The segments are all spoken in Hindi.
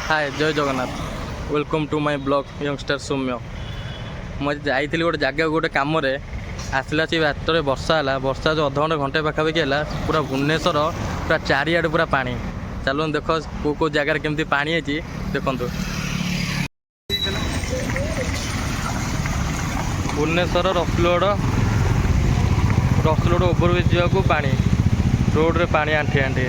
हाय जय Jagannath welcome to my blog youngster Soumya मुझे जाइली गोटे जगह गोटे कम आसला से बाटर वर्षा है वर्षा जो अधघंटे घंटे पाखापाखि है पूरा भुवनेश्वर पूरा चारिआडे पूरा पानी चलो देख कौ जगार केमती पानी है देखु भुवनेश्वर रसुलगड़ ओभरब्रिज जावाक पानी रोड रे पानी आंठी आंठी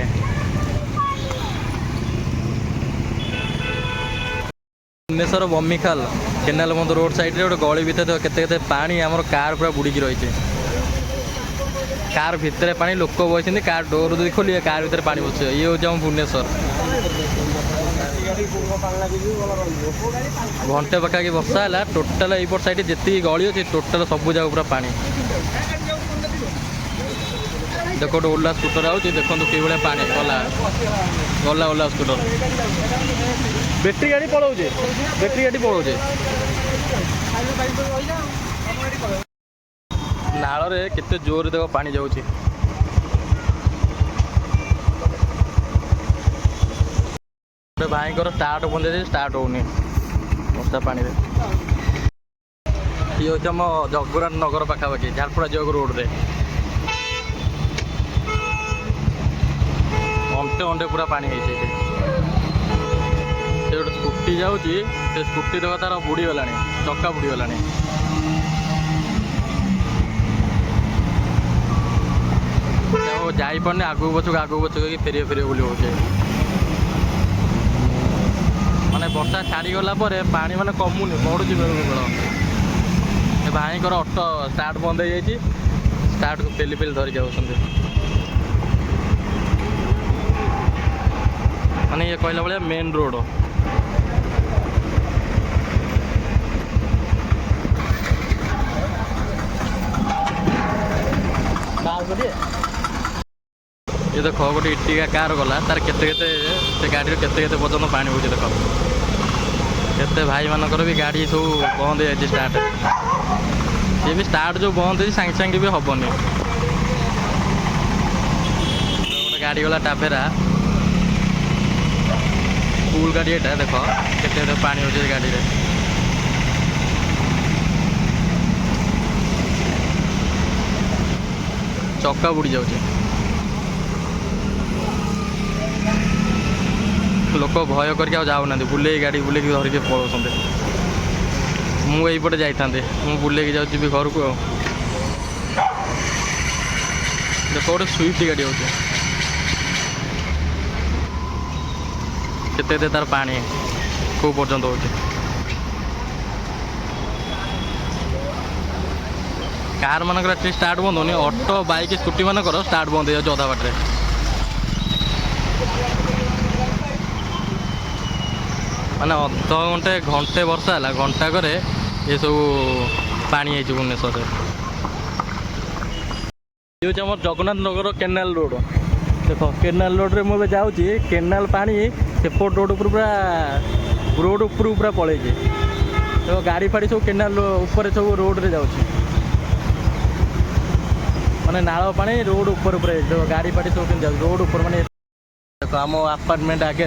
भुवनेश्वर बमिखाल केनाल बंद रोड साइड रे गोटे गली भितर केते पानी आमर कार पूरा बुड़ीकी रही कार भितर पानी लोक बस कार डोर जो खोलिए कार भितर पानी बस ये हूँ आम भुवनेश्वर घंटे पाखापाखि वर्षा है टोटाल यपट साइड जी गली अच्छी टोटाल सब जगह पूरा पानी देख गोटे ओला स्कूटर आऊँ देखो कि पानी गला गला ओला स्कूटर बैटेरी गाड़ी पलाऊे बैटेरी गाड़ी पलाऊे नाल रे केते जोर देख पानी जाऊँगी भाई स्टार्ट बंद स्टार्ट होनी वर्षा पानी ये हूँ आम जगन्नाथ नगर पाखापाखि झारपड़ा जावाक रोड रे घंटे घंटे पूरा पानी है गोटे स्कूटी जाऊँगी से स्कूटी देख तार बुड़ीगला चक्का बुड़ीगला जापारे आगू पछक फेर बोली हो माने वर्षा छाड़गला पानी माने कमुनी बढ़ुची बेल भाई ऑटो स्टार्ट बंद हो जाए स्टार्ट को पेली पेली धरिक आसते माने ये कहला भाया मेन रोड ये देख गोटे इटिका कार गला तार केते गाड़ी केते पर्यटन पानी हो देख केते भाई मानकर भी गाड़ी सब बंद हो स्टार्ट ये भी स्टार्ट जो बंद हो सांगे सांगे भी हेनी गोटे गाड़ी गला टापेरा स्कूल गाड़ी एटा देख केते पानी हो गाड़ी रे चक्का बुड़ी जाऊँगी लोक भय करके जाऊना बुले गाड़ी बुले धरिक पलाउंट मुझे जाता मुझे बुले जाऊँगी घर को देख गोटे स्विफ्ट गाड़ी हो केते तार पानी कौ पर्यंत हो कार मानक एटलिस्ट स्टार्ट बंद होनी ऑटो बाइक स्कूटी मानक स्टार्ट बंद हो अधा बाटे माने अध घंटे घंटे वर्षा है घंटा करे ये सब पानी है भुवनेश्वर ये हूँ आम जगन्नाथ नगर केनाल रोड देख केनाल रोड रे मुझे जाऊँगी केनाल पानी सेपट रोड उपर पूरा रोड उपर पूरा पड़े तो गाड़ी फाड़ी सब केनाल ऊपर सब रोड रे जाऊँगी माने नाल पानी रोड ऊपर गाड़ी फाड़ी सब रोड ऊपर माने देख आम आपार्टमेंट आगे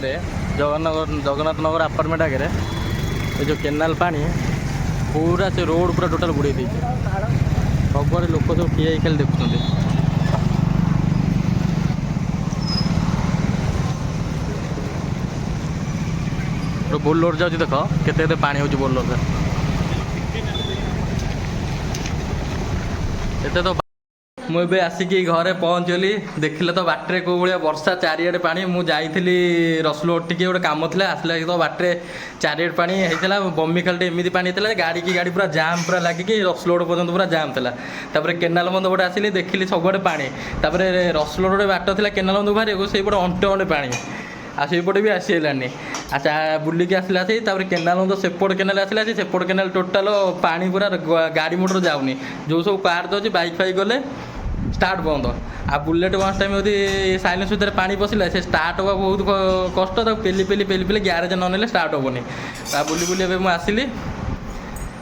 जगन्नाथ नगर आपार्टमेंट आगे ये जो केनाल पानी पूरा से रोड पूरा टोटाल बुड़े दी सब लोक सब ठिया खाली देखुं बोलोर जाऊँगी देख केते पानी हो बोलोर एते तो मुझे आसिक घरे पहुँचली देखिले तो बाटे कौ भाया वर्षा चारिआडे पानी मुझे रसुलगड़ टी गोटे कम थी आसला तो बाटे चारिआडे पानी होता बमिखाल एमती पानी होता गाड़ी की गाड़ी पूरा जाम पूरा लगिकी रसुलगड़ पर्यटन पूरा जाम था केनाल बंद पटे आसिली देखिली सबुआडे पानी रसुलगड़ बाट था केनाल बंद बाहर से पटे अंटे अंटे पानी आसपटे भी आसीलानी अच्छा बुलिकी आसला से केनाल बंद सेपट केनाल आसला सेपट केनाल टोटाल पानी पूरा गाड़ी मोटर जाऊनी जो सब कार जाऊँगी बाइक फाइक गले स्टार्ट बंद आ बुलेट वन टाइम यदि साइलेंस भितर पानी पशिला से स्टार्ट होगा बहुत कष्ट पेली पेली पेली पेली ग्यारेज न स्टार्ट हेनी बुली बुली मुझे आसली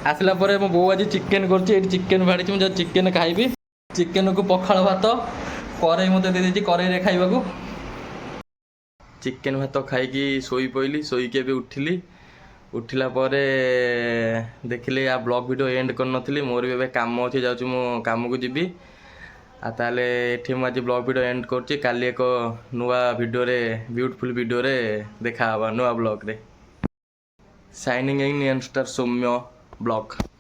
आसला मो बो आज चिकेन कर चिकेन भाड़ी मुझे चिकेन खाइबी चिकेन को पखाल भात कड़ाई मत दे कड़ाई खाइबा ଚିକେନ୍ ଭାତ ଖାଇକି ଶୋଇ ପଇଲି, ଶୋଇକି ଏବେ ଉଠିଲି। ଉଠିଲା ପରେ ଦେଖିଲି ଆ ବ୍ଲଗ୍ ଭିଡ଼ିଓ ଏଣ୍ଡ କରିନଥିଲି, ମୋର ବି ଏବେ କାମ ଅଛି, ଯାଉଛି ମୁଁ କାମକୁ ଯିବି। ଆଉ ତାହେଲେ ଏଠି ମୁଁ ଆଜି ବ୍ଲଗ୍ ଭିଡ଼ିଓ ଏଣ୍ଡ କରୁଛି। କାଲି ଏକ ନୂଆ ଭିଡ଼ିଓରେ ବ୍ୟୁଟିଫୁଲ୍ ଭିଡ଼ିଓରେ ଦେଖା ହେବା ନୂଆ ବ୍ଲଗ୍ରେ। Signing in youngster Soumya blog.